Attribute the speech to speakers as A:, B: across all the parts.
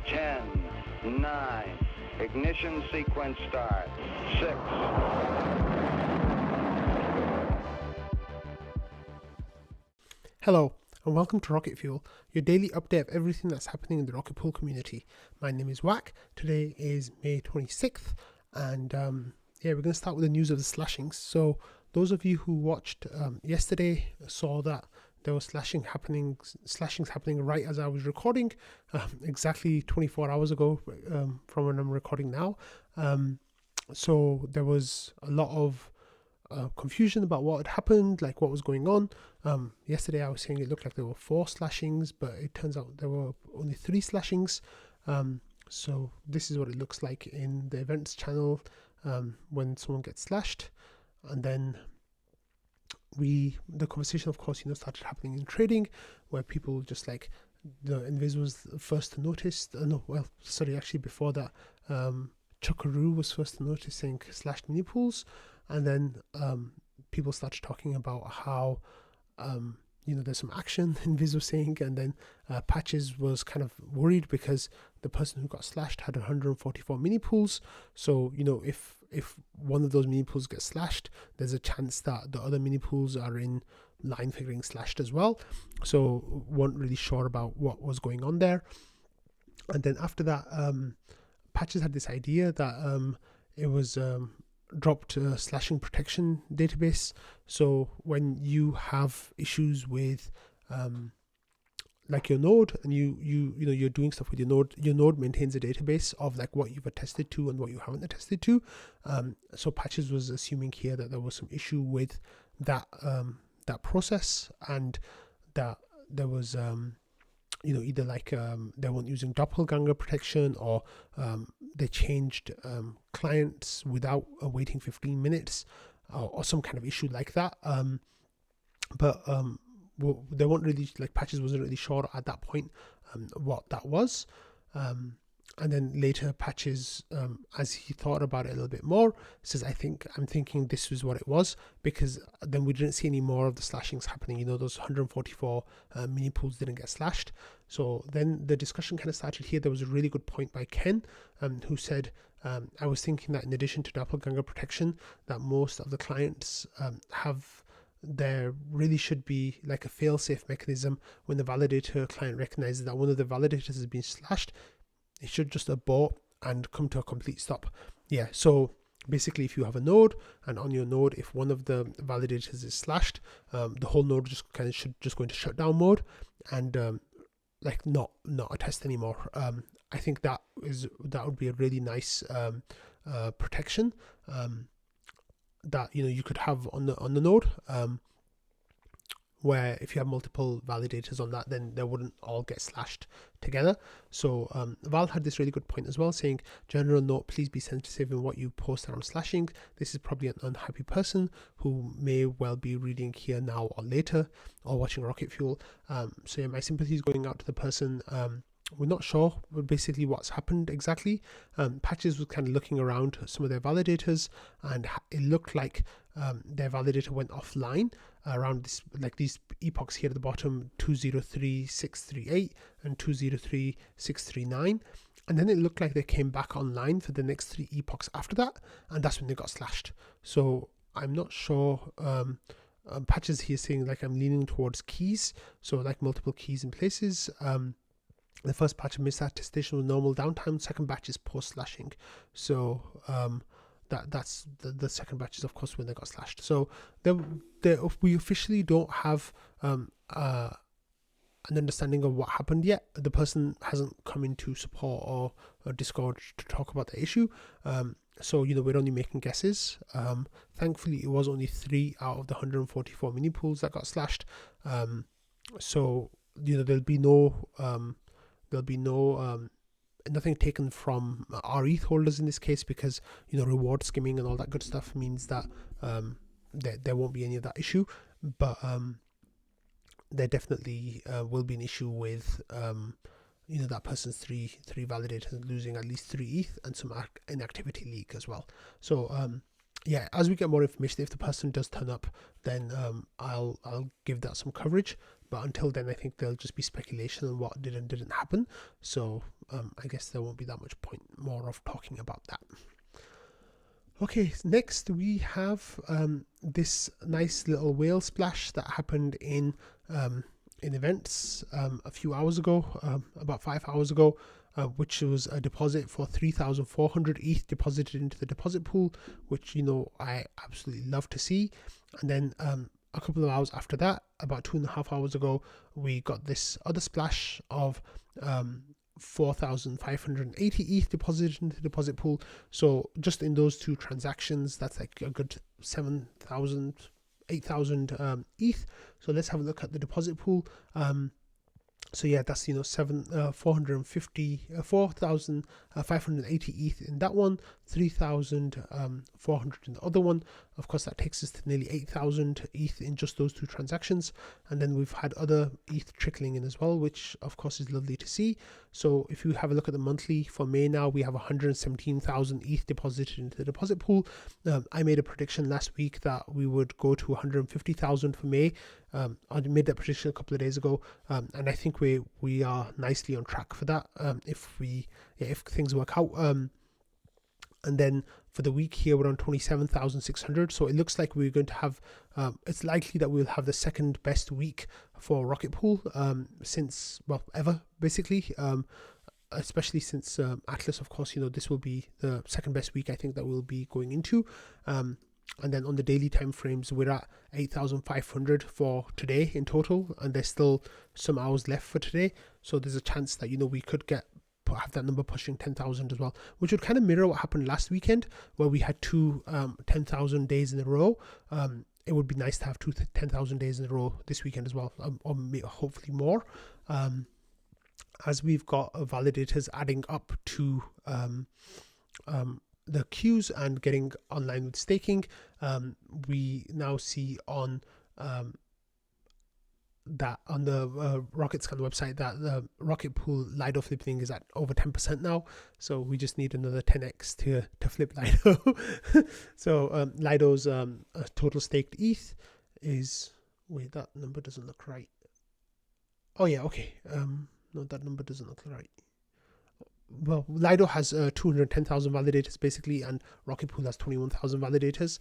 A: 10, 9, ignition sequence start, 6.
B: Hello and welcome to Rocket Fuel, your daily update of everything that's happening in the Rocket Pool community. My name is Wack. Today is May 26th and we're going to start with the news of the slashings. So those of you who watched yesterday saw that there was slashings happening right as I was recording, exactly 24 hours ago from when I'm recording now. So there was a lot of confusion about what had happened, like what was going on. Yesterday I was saying it looked like there were 4 slashings, but it turns out there were only 3 slashings. So this is what it looks like in the events channel when someone gets slashed. And then the conversation, of course, started happening in trading, where people just like, the Invis was first to notice. Actually before that, Chuckaroo was first to notice saying slashed mini pools, and then people started talking about how there's some action Invis was saying, and then Patches was kind of worried because the person who got slashed had 144 mini pools. So if one of those mini pools gets slashed, there's a chance that the other mini pools are in line for getting slashed as well. So weren't really sure about what was going on there. And then after that, Patches had this idea that it was dropped slashing protection database. So when you have issues with like your node, and you're doing stuff with your node maintains a database of like what you've attested to and what you haven't attested to. So Patches was assuming here that there was some issue with that process, and that there was either like they weren't using doppelganger protection, or they changed clients without waiting 15 minutes or some kind of issue like that. But they weren't really, like, Patches wasn't really sure at that point what that was. And then later Patches, as he thought about it a little bit more, says, I'm thinking this was what it was, because then we didn't see any more of the slashings happening. Those 144 mini pools didn't get slashed. So then the discussion kind of started here. There was a really good point by Ken, who said, I was thinking that in addition to doppelganger protection, that most of the clients there really should be like a fail-safe mechanism. When the validator client recognizes that one of the validators has been slashed, it should just abort and come to a complete stop. Yeah, so basically if you have a node, and on your node, if one of the validators is slashed, the whole node should go into shutdown mode and not attest anymore. I think that would be a really nice protection that you could have on the node, where if you have multiple validators on that, then they wouldn't all get slashed together. So Val had this really good point as well, saying, general note, please be sensitive in what you post around slashing. This is probably an unhappy person who may well be reading here now or later, or watching Rocket Fuel. So yeah, my sympathy is going out to the person. We're not sure basically what's happened exactly. Patches was kind of looking around some of their validators, and it looked like their validator went offline around these epochs here at the bottom, 203638 and 203639, and then it looked like they came back online for the next 3 epochs after that, and that's when they got slashed. So I'm not sure. Patches here saying, like, I'm leaning towards keys, so like multiple keys in places. The first batch of misattestation was normal downtime. Second batch is post slashing. So that's the second batch is, of course, when they got slashed. So we officially don't have an understanding of what happened yet. The person hasn't come into support or Discord to talk about the issue. So we're only making guesses. Thankfully, it was only 3 out of the 144 mini pools that got slashed. So there'll be no nothing taken from our ETH holders in this case, because reward skimming and all that good stuff means that there won't be any of that issue. But there definitely will be an issue with that person's three validators losing at least 3 ETH and some inactivity leak as well. So yeah, as we get more information, if the person does turn up, then I'll give that some coverage. but until then, I think there'll just be speculation on what did and didn't happen. So I guess there won't be that much point more of talking about that. Okay, next we have this nice little whale splash that happened in events a few hours ago, about 5 hours ago, which was a deposit for 3,400 ETH deposited into the deposit pool, which, you know, I absolutely love to see. And then a couple of hours after that, about 2.5 hours ago, we got this other splash of 4,580 ETH deposited into the deposit pool. So just in those two transactions, that's like a good 7,000, 8,000 ETH. So let's have a look at the deposit pool. So yeah, that's, you know, 4,580 ETH in that one, 3,400 in the other one. Of course, that takes us to nearly 8,000 ETH in just those two transactions. And then we've had other ETH trickling in as well, which of course is lovely to see. So if you have a look at the monthly for May now, we have 117,000 ETH deposited into the deposit pool. I made a prediction last week that we would go to 150,000 for May. I made that prediction a couple of days ago, and I think we are nicely on track for that. If things work out. And then for the week here, we're on 27,600. So it looks like we're going to have, it's likely that we'll have the second best week for Rocket Pool since, well, ever, basically. Especially since Atlas, of course, you know, this will be the second best week I think that we'll be going into. And then on the daily time frames, we're at 8,500 for today in total, and there's still some hours left for today. So there's a chance that, you know, we could have that number pushing 10,000 as well, which would kind of mirror what happened last weekend, where we had two 10,000 days in a row. It would be nice to have two 10,000 days in a row this weekend as well, or hopefully more. As we've got validators adding up to the queues and getting online with staking, we now see on that on the RocketScan website that the Rocket Pool Lido flipping is at over 10% now. So we just need another 10x to flip Lido. So Lido's total staked ETH is, wait, that number doesn't look right. Oh yeah, okay. No, that number doesn't look right. Well, Lido has 210,000 validators basically, and Rocket Pool has 21,000 validators.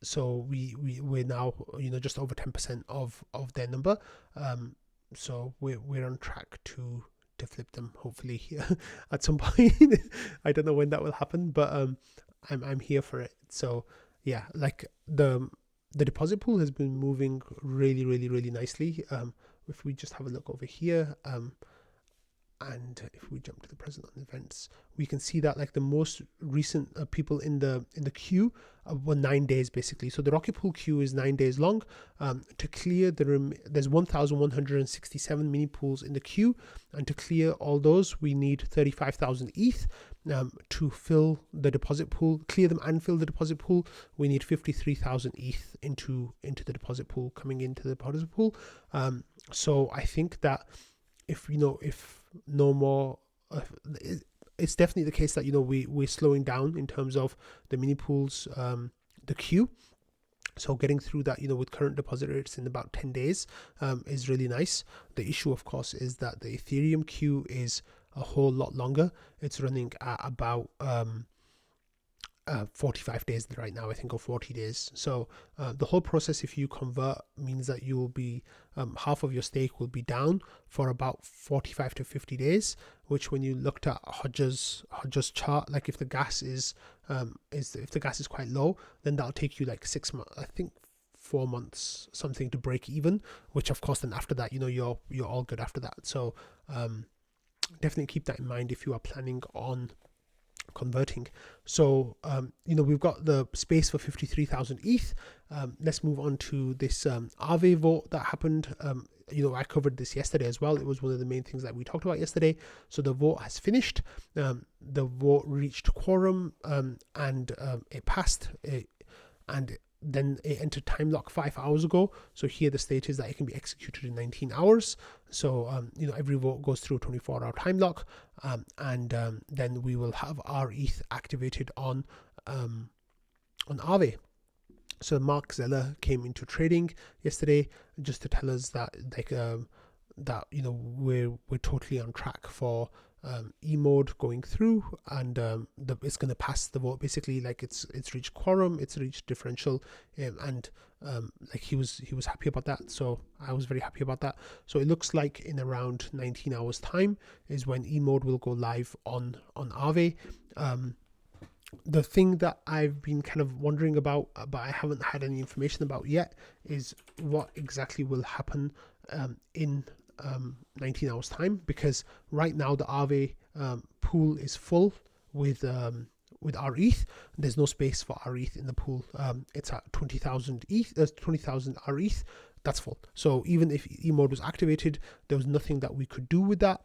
B: So we're now, you know, just over 10% of their number. So we're on track to flip them, hopefully at some point. I don't know when that will happen, but I'm here for it. So yeah, like the deposit pool has been moving really, really, really nicely. If we just have a look over here, and if we jump to the present on events, we can see that like the most recent people in the queue were 9 days basically. So the Rocket Pool queue is 9 days long. To clear there's 1,167 mini pools in the queue, and to clear all those we need 35,000 ETH. To fill the deposit pool, clear them and fill the deposit pool, we need 53,000 ETH into the deposit pool, coming into the deposit pool. So I think that if no more, it's definitely the case that, you know, we're slowing down in terms of the mini pools, the queue. So getting through that, you know, with current deposit rates in about 10 days is really nice. The issue, of course, is that the Ethereum queue is a whole lot longer. It's running at about 45 days right now, I think, or 40 days. So the whole process, if you convert, means that you will be half of your stake will be down for about 45 to 50 days, which when you looked at Hodge's chart, like if the gas is quite low, then that'll take you like 6 months, I think 4 months something to break even, which of course then after that, you know, you're all good after that. So definitely keep that in mind if you are planning on converting. So you know, we've got the space for 53,000 ETH. Let's move on to this Aave vote that happened. You know, I covered this yesterday as well. It was one of the main things that we talked about yesterday. So the vote has finished. The vote reached quorum, and it passed. And then it entered time lock 5 hours ago. So here the state is that it can be executed in 19 hours. So you know, every vote goes through a 24-hour time lock, and then we will have our ETH activated on Aave. So Mark Zeller came into trading yesterday just to tell us that that we're totally on track for eMode going through, and it's going to pass the vote. Basically, like it's reached quorum, it's reached differential, and like he was happy about that. So I was very happy about that. So it looks like in around 19 hours time is when eMode will go live on Aave. The thing that I've been kind of wondering about, but I haven't had any information about yet, is what exactly will happen in 19 hours time, because right now the Aave pool is full with rETH. There's no space for rETH in the pool. It's at 20,000 ETH. There's 20,000 rETH. That's full. So even if eMode was activated, there was nothing that we could do with that.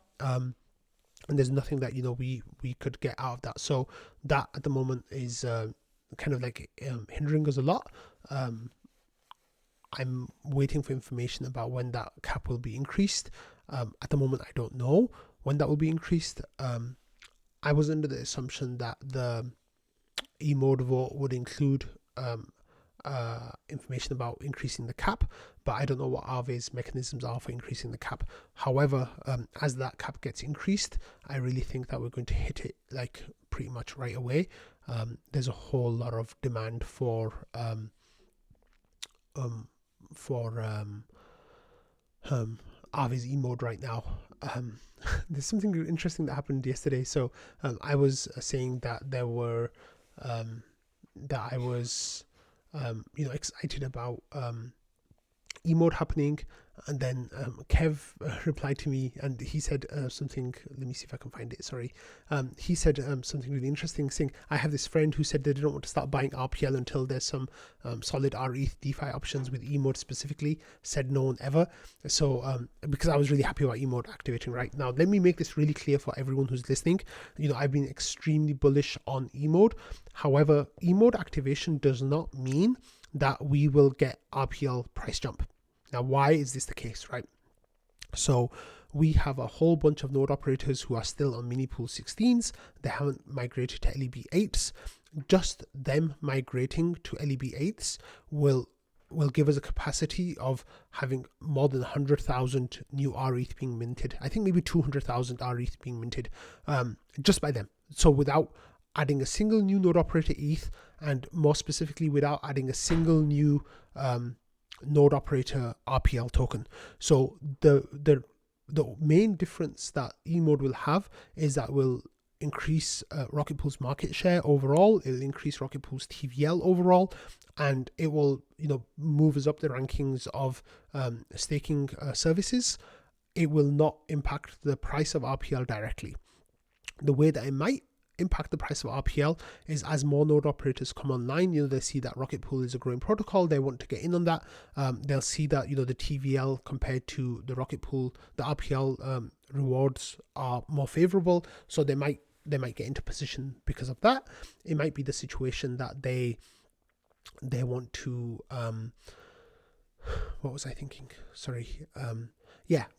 B: And there's nothing that we could get out of that. So that at the moment is kind of like hindering us a lot. I'm waiting for information about when that cap will be increased. At the moment, I don't know when that will be increased. I was under the assumption that the eMode vote would include information about increasing the cap, but I don't know what Aave's mechanisms are for increasing the cap. However, as that cap gets increased, I really think that we're going to hit it like pretty much right away. There's a whole lot of demand for Aave's eMode right now. There's something interesting that happened yesterday. So I was saying that there were that I was excited about eMode happening, and then Kev replied to me, and he said something. Let me see if I can find it. Sorry, he said something really interesting, saying, I have this friend who said they didn't want to start buying RPL until there's some solid rETH DeFi options with eMode specifically. Said no one ever. So because I was really happy about eMode activating right now. Let me make this really clear for everyone who's listening. I've been extremely bullish on eMode. However, eMode activation does not mean that we will get RPL price jump. Now, why is this the case, right? So we have a whole bunch of node operators who are still on minipool 16s. They haven't migrated to LEB 8s. Just them migrating to LEB 8s will give us a capacity of having more than 100,000 new rETH being minted. I think maybe 200,000 rETH being minted just by them. So without adding a single new node operator ETH, and more specifically without adding a single new node operator RPL token. So the main difference that eMode will have is that will increase Rocket Pool's market share overall. It will increase Rocket Pool's TVL overall, and it will move us up the rankings of staking services. It will not impact the price of RPL directly. The way that it might impact the price of RPL is as more node operators come online. They see that Rocket Pool is a growing protocol. They want to get in on that. They'll see that the TVL compared to the Rocket Pool, the RPL rewards are more favorable. So they might get into position because of that. It might be the situation that they want to what was I thinking? Sorry.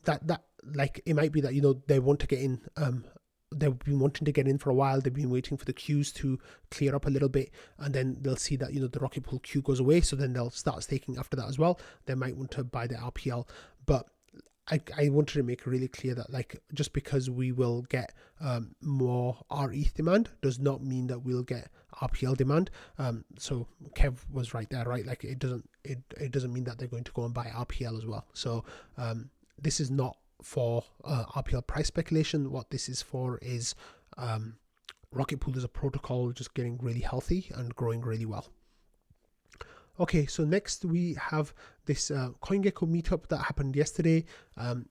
B: That like it might be that they want to get in. They've been wanting to get in for a while. They've been waiting for the queues to clear up a little bit, and then they'll see that the Rocket Pool queue goes away, so then they'll start staking after that as well. They might want to buy the RPL, but I wanted to make it really clear that just because we will get more rETH demand does not mean that we'll get RPL demand. So Kev was right there, right? It doesn't mean that they're going to go and buy RPL as well. So this is not for RPL price speculation. What this is for is Rocket Pool as a protocol just getting really healthy and growing really well. Okay, so next we have this CoinGecko meetup that happened yesterday.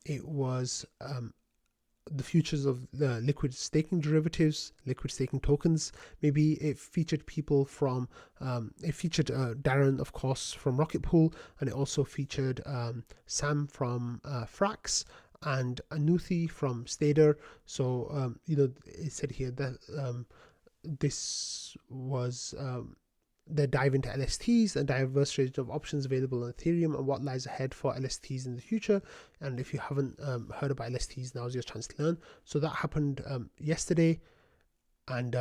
B: It was the futures of the liquid staking derivatives, liquid staking tokens. Maybe it featured people from, it featured Darren, of course, from Rocket Pool, and it also featured Sam from Frax, and Anuthi from Stader. So it said here that this was the dive into LSTs, a diverse range of options available on Ethereum, and what lies ahead for LSTs in the future. And if you haven't heard about LSTs, now's your chance to learn. So that happened yesterday, and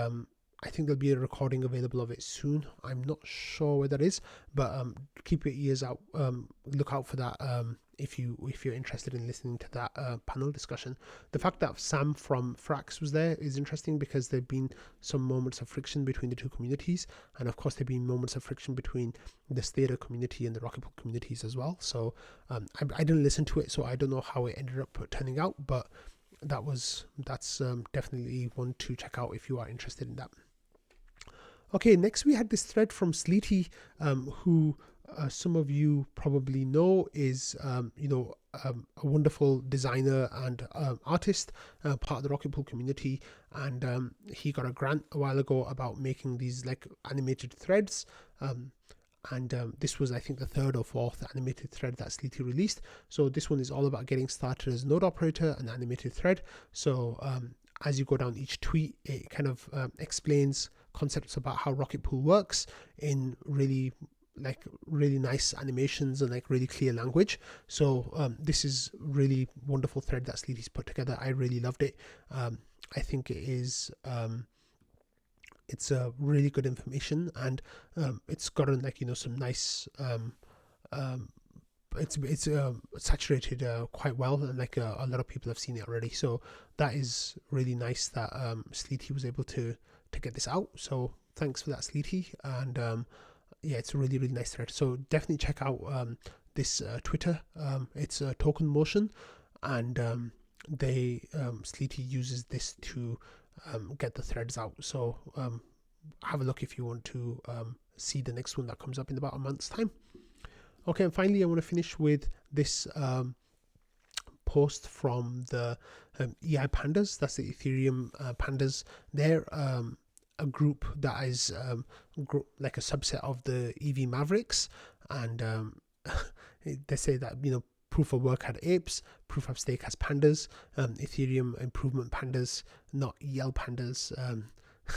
B: I think there'll be a recording available of it soon. I'm not sure where that is, but keep your ears out. Look out for that. If you're interested in listening to that panel discussion. The fact that Sam from Frax was there is interesting because there've been some moments of friction between the two communities, and of course there've been moments of friction between the Stader community and the Rocket Pool communities as well. So I didn't listen to it, so I don't know how it ended up turning out, but that's definitely one to check out if you are interested in that. Okay, next we had this thread from Sleety, who some of you probably know is a wonderful designer and artist, part of the Rocket Pool community, and he got a grant a while ago about making these like animated threads, and this was, I think, the third or fourth animated thread that Sleety released. So this one is all about getting started as node operator, an animated thread. So as you go down each tweet, it kind of explains concepts about how Rocket Pool works in really nice animations and like really clear language. So this is really wonderful thread that Sleety's put together. I really loved it. I think it is it's a really good information, and it's gotten some nice it's saturated quite well, and a lot of people have seen it already. So that is really nice that Sleety was able to get this out. So thanks for that, Sleety. And yeah, it's a really, really nice thread. So definitely check out this Twitter. It's Token Motion, and Sleety uses this to get the threads out. So have a look if you want to see the next one that comes up in about a month's time. Okay, and finally I want to finish with this post from the EI Pandas. That's the Ethereum Pandas. They're a group that is like a subset of the EV Mavericks, and they say that proof of work had apes, proof of stake has pandas, Ethereum improvement pandas, not EL pandas.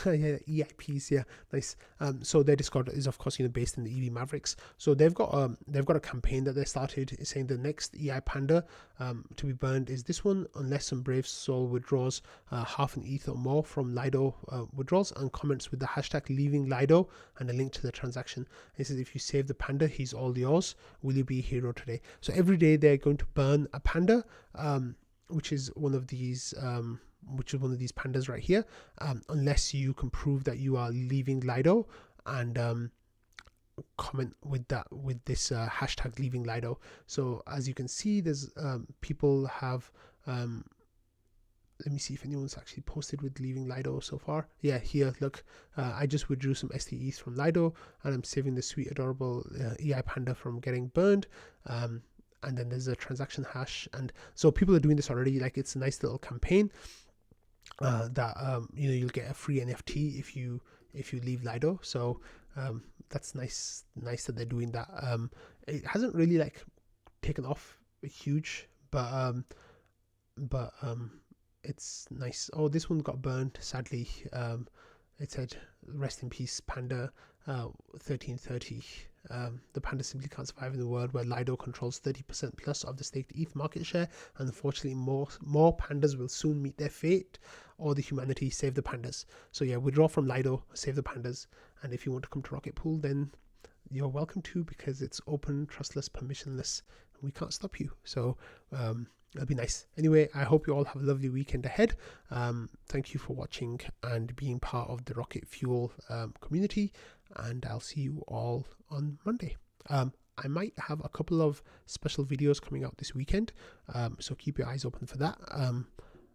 B: Yeah, EIPs, yeah, nice. So their Discord is of course based in the EV Mavericks. So they've got a campaign that they started saying the next EI Panda to be burned is this one, unless some brave soul withdraws half an ETH or more from Lido withdrawals and comments with the hashtag leaving Lido and a link to the transaction. It says, if you save the panda, he's all yours. Will you be a hero today? So every day they're going to burn a panda, which is one of these pandas right here, unless you can prove that you are leaving Lido and comment with this hashtag leaving Lido. So as you can see, there's people have let me see if anyone's actually posted with leaving Lido so far. Yeah, here, look, I just withdrew some STEs from Lido, and I'm saving the sweet adorable EI Panda from getting burned. And then there's a transaction hash, and so people are doing this already. Like, it's a nice little campaign that you'll get a free NFT if you leave Lido. So that's nice that they're doing that. It hasn't really taken off huge, but it's nice. Oh, this one got burned, sadly. It said rest in peace Panda 1330. The panda simply can't survive in a world where Lido controls 30% plus of the staked ETH market share, and unfortunately more pandas will soon meet their fate, or the humanity save the pandas. So yeah, withdraw from Lido, save the pandas, and if you want to come to Rocket Pool, then you're welcome to, because it's open, trustless, permissionless, and we can't stop you. So it'll be nice. Anyway, I hope you all have a lovely weekend ahead. Thank you for watching and being part of the Rocket Fuel community, and I'll see you all on Monday. I might have a couple of special videos coming out this weekend, so keep your eyes open for that.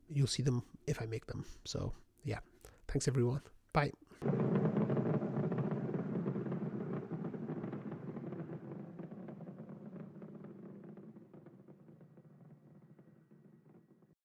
B: You'll see them if I make them. So yeah, thanks everyone. Bye.